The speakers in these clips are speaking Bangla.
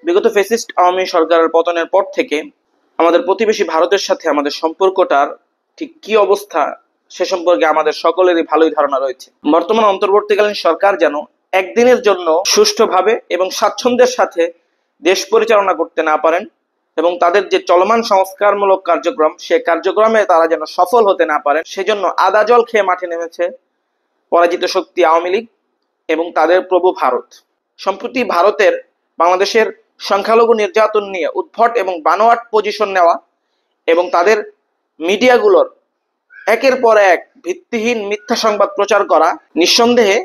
বিগত ফ্যাসিস্ট আওয়ামী সরকারের পতনের পর থেকে আমাদের প্রতিবেশী ভারতের সাথে আমাদের সম্পর্কটার ঠিক কি অবস্থা সে সম্পর্কে আমাদের সকলেরই ভালোই ধারণা রয়েছে। বর্তমান অন্তর্বর্তীকালীন সরকার যেন একদিনের জন্য সুষ্ঠুভাবে এবং স্বাচ্ছন্দ্যের সাথে দেশ পরিচালনা করতে না পারেন এবং তাদের যে চলমান সংস্কারমূলক কার্যক্রম সে কার্যক্রমে তারা যেন সফল হতে না পারেন, সেজন্য আদা জল খেয়ে মাঠে নেমেছে পরাজিত শক্তি আওয়ামী লীগ এবং তাদের প্রভু ভারত। সম্প্রতি ভারতের বাংলাদেশের সংখ্যালঘু নির্যাতন নিয়ে উদ্ভট এবং বানোয়াট পজিশন নেওয়া এবং তাদের মিডিয়াগুলোর একের পর এক ভিত্তিহীন মিথ্যা সংবাদ প্রচার করা নিঃসন্দেহে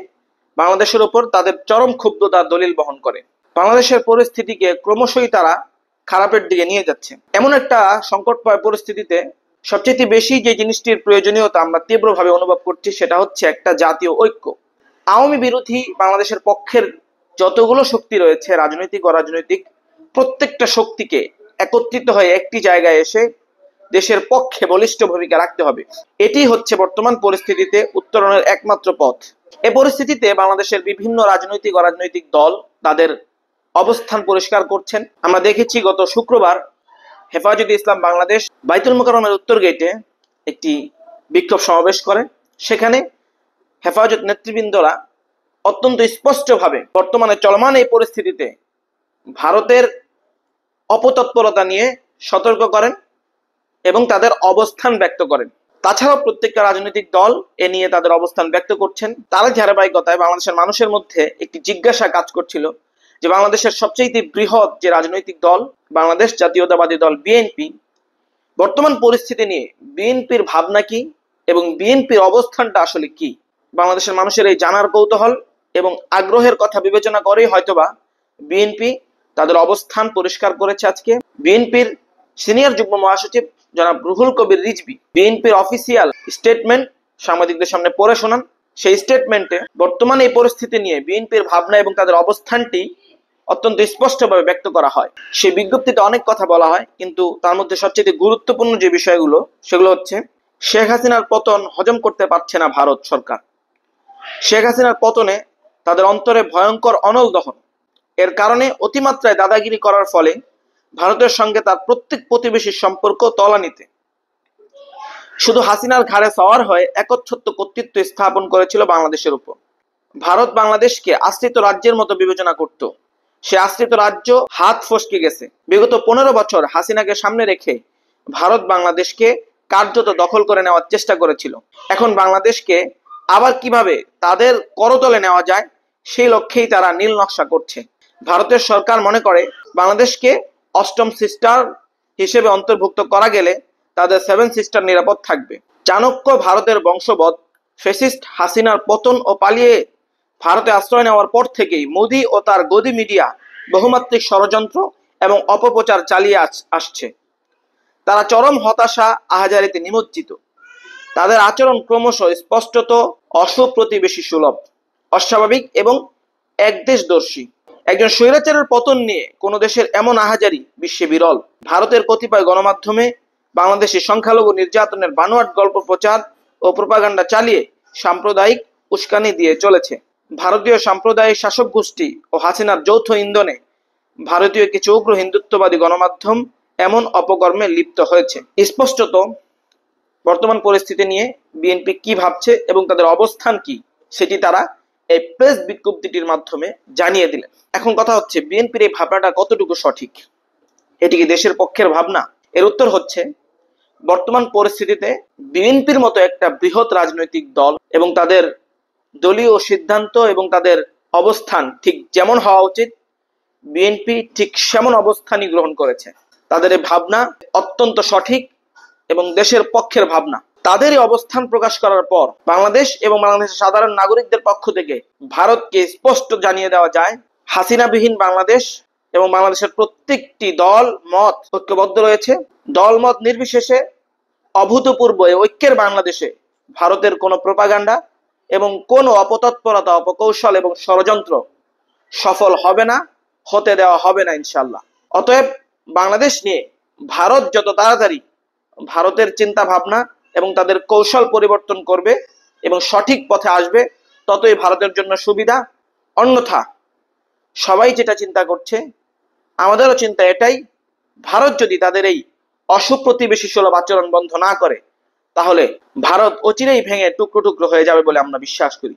বাংলাদেশের উপর তাদের চরম ক্ষুব্ধতার দলিল বহন করে। বাংলাদেশের পরিস্থিতিকে ক্রমশই তারা খারাপের দিকে নিয়ে যাচ্ছে। এমন একটা সংকটময় পরিস্থিতিতে সবচেয়ে বেশি যে জিনিসটির প্রয়োজনীয়তা আমরা তীব্রভাবে অনুভব করছি সেটা হচ্ছে একটা জাতীয় ঐক্য। আওয়ামী বিরোধী বাংলাদেশের পক্ষের যতগুলো শক্তি রয়েছে, রাজনৈতিক অরাজনৈতিক, প্রত্যেকটা শক্তিকে একত্রিত হয়ে একটি জায়গায় এসে দেশের পক্ষে বলিষ্ঠ ভূমিকা রাখতে হবে। এটি হচ্ছে বর্তমান পরিস্থিতিতে উত্তরণের একমাত্র পথ। এ পরিস্থিতিতে বাংলাদেশের বিভিন্ন রাজনৈতিক অরাজনৈতিক দল তাদের অবস্থান পরিষ্কার করছেন। আমরা দেখেছি গত শুক্রবার হেফাজতে ইসলাম বাংলাদেশ বাইতুল মোকাররমের উত্তর গেটে একটি বিক্ষোভ সমাবেশ করে। সেখানে হেফাজত নেতৃবৃন্দরা অত্যন্ত স্পষ্টভাবে বর্তমানে চলমান এই পরিস্থিতিতে ভারতের অপতৎপরতা নিয়ে সতর্ক করেন এবং তাদের অবস্থান ব্যক্ত করেন। তাছাড়াও প্রত্যেকটা রাজনৈতিক দল এ নিয়ে তাদের অবস্থান ব্যক্ত করছেন। তার ধারাবাহিকতায় বাংলাদেশের মানুষের মধ্যে একটি জিজ্ঞাসা কাজ করছিল যে বাংলাদেশের সবচেয়ে বৃহৎ যে রাজনৈতিক দল বাংলাদেশ জাতীয়তাবাদী দল বিএনপি, বর্তমান পরিস্থিতি নিয়ে বিএনপির ভাবনা কি এবং বিএনপির অবস্থানটা আসলে কি। বাংলাদেশের মানুষের এই জানার কৌতূহল এবং আগ্রহের কথা বিবেচনা করেই হয়তোবা বিএনপি তাদের অবস্থান পরিষ্কার করেছে। আজকে বিএনপির সিনিয়র যুগ্ম মহাসচিব জনাব রুহুল কবির রিজভী বিএনপির অফিসিয়াল স্টেটমেন্ট সাংবাদিকদের সামনে পড়ে শোনান। সেই স্টেটমেন্টে বর্তমান এই পরিস্থিতি নিয়ে বিএনপির ভাবনা এবং তাদের অবস্থানটি অত্যন্ত স্পষ্টভাবে ব্যক্ত করা হয়। সেই বিজ্ঞপ্তিতে অনেক কথা বলা হয়, কিন্তু তার মধ্যে সবচেয়ে গুরুত্বপূর্ণ যে বিষয়গুলো সেগুলো হচ্ছে শেখ হাসিনার পতন হজম করতে পারছে না ভারত সরকার। শেখ হাসিনার পতনে তাদের অন্তরে ভয়ঙ্কর অনল দহন। এর কারণে অতিমাত্রায় দাদাগিরি করার ফলে ভারতের সঙ্গে তার প্রত্যেক প্রতিবেশীর সম্পর্ক তলানিতে। শুধু হাসিনার ঘাড়ে সওয়ার হয়ে একচ্ছত্র কর্তৃত্ব স্থাপন করেছিল বাংলাদেশের উপর। ভারত বাংলাদেশকে আশ্রিত রাজ্যের মতো বিবেচনা করত। সে আশ্রিত রাজ্য হাত ফসকে গেছে। বিগত 15 বছর হাসিনাকে সামনে রেখে ভারত বাংলাদেশকে কার্যত দখল করে নেওয়ার চেষ্টা করেছিল। এখন বাংলাদেশকে আবার কিভাবে তাদের করতলে নেওয়া যায় সেই লক্ষ্যেই তারা নীল নকশা করছে। ভারতের সরকার মনে করে বাংলাদেশকে অষ্টম সিস্টার হিসেবে অন্তর্ভুক্ত করা গেলে তাদের 7 সিস্টার নিরাপদ থাকবে। চাণক্য ভারতের বংশবৎ ফ্যাসিস্ট হাসিনার পতন ও পালিয়ে ভারতে আশ্রয় নেওয়ার পর থেকেই মোদি ও তার গদি মিডিয়া বহুমাত্রিক ষড়যন্ত্র এবং অপপ্রচার চালিয়ে আসছে। তারা চরম হতাশা আহাজারিতে নিমজ্জিত। তাদের আচরণ ক্রমশ স্পষ্টত অসুপ্রতিবেশী সুলভ, অস্বাভাবিক এবং একদেশদর্শী। একজন স্বৈরাচারের পতন নিয়ে কোন দেশের এমন আহাজারি বিশ্বে বিরল। ভারতের কতিপয় গণমাধ্যমে বাংলাদেশি সংখ্যালঘু নির্যাতনের বানোয়াট গল্প প্রচার ও প্রোপাগান্ডা চালিয়ে সাম্প্রদায়িক উস্কানি দিয়ে চলেছে। ভারতীয় সাম্প্রদায়িক শাসক গোষ্ঠী ও হাসিনার যৌথ ইন্ধনে ভারতীয় কিছু উগ্র হিন্দুত্ববাদী গণমাধ্যম এমন অপকর্মে লিপ্ত হয়েছে। স্পষ্টত বর্তমান পরিস্থিতি নিয়ে বিএনপি কি ভাবছে এবং তাদের অবস্থান কি সেটি তারা এই প্রেস বিজ্ঞপ্তিটির মাধ্যমে জানিয়ে দিলেন। এখন কথা হচ্ছে বিএনপির এই ভাবনাটা কতটুকু সঠিক, এটি কি দেশের পক্ষের ভাবনা? এর উত্তর হচ্ছে বর্তমান পরিস্থিতিতে বিএনপির মতো একটা বৃহৎ রাজনৈতিক দল এবং তাদের দলীয় সিদ্ধান্ত এবং তাদের অবস্থান ঠিক যেমন হওয়া উচিত বিএনপি ঠিক সেমন অবস্থানই গ্রহণ করেছে। তাদের এই ভাবনা অত্যন্ত সঠিক এবং দেশের পক্ষের ভাবনা। তাদের এই অবস্থান প্রকাশ করার পর বাংলাদেশ এবং বাংলাদেশের সাধারণ নাগরিকদের পক্ষ থেকে ভারতকে স্পষ্ট জানিয়ে দেওয়া যায় হাসিনাবিহীন বাংলাদেশ এবং বাংলাদেশের প্রত্যেকটি দল মত ঐক্যবদ্ধ রয়েছে। দল মত নির্বিশেষে অভূতপূর্ব ঐক্যের বাংলাদেশে ভারতের কোনো প্রোপাগান্ডা এবং কোনো অপতৎপরতা, অপকৌশল এবং ষড়যন্ত্র সফল হবে না, হতে দেওয়া হবে না ইনশাল্লাহ। অতএব বাংলাদেশ নিয়ে ভারত যত তাড়াতাড়ি ভারতের চিন্তা ভাবনা এবং তাদের কৌশল পরিবর্তন করবে এবং সঠিক পথে আসবে ততই ভারতের জন্য সুবিধা। অন্যথা সবাই যেটা চিন্তা করছে আমাদেরও চিন্তা এটাই, ভারত যদি তাদের এই অসুপ্রতিবেশী সুলভ আচরণ বন্ধ না করে তাহলে ভারত অচিরেই ভেঙে টুকরো টুকরো হয়ে যাবে বলে আমরা বিশ্বাস করি।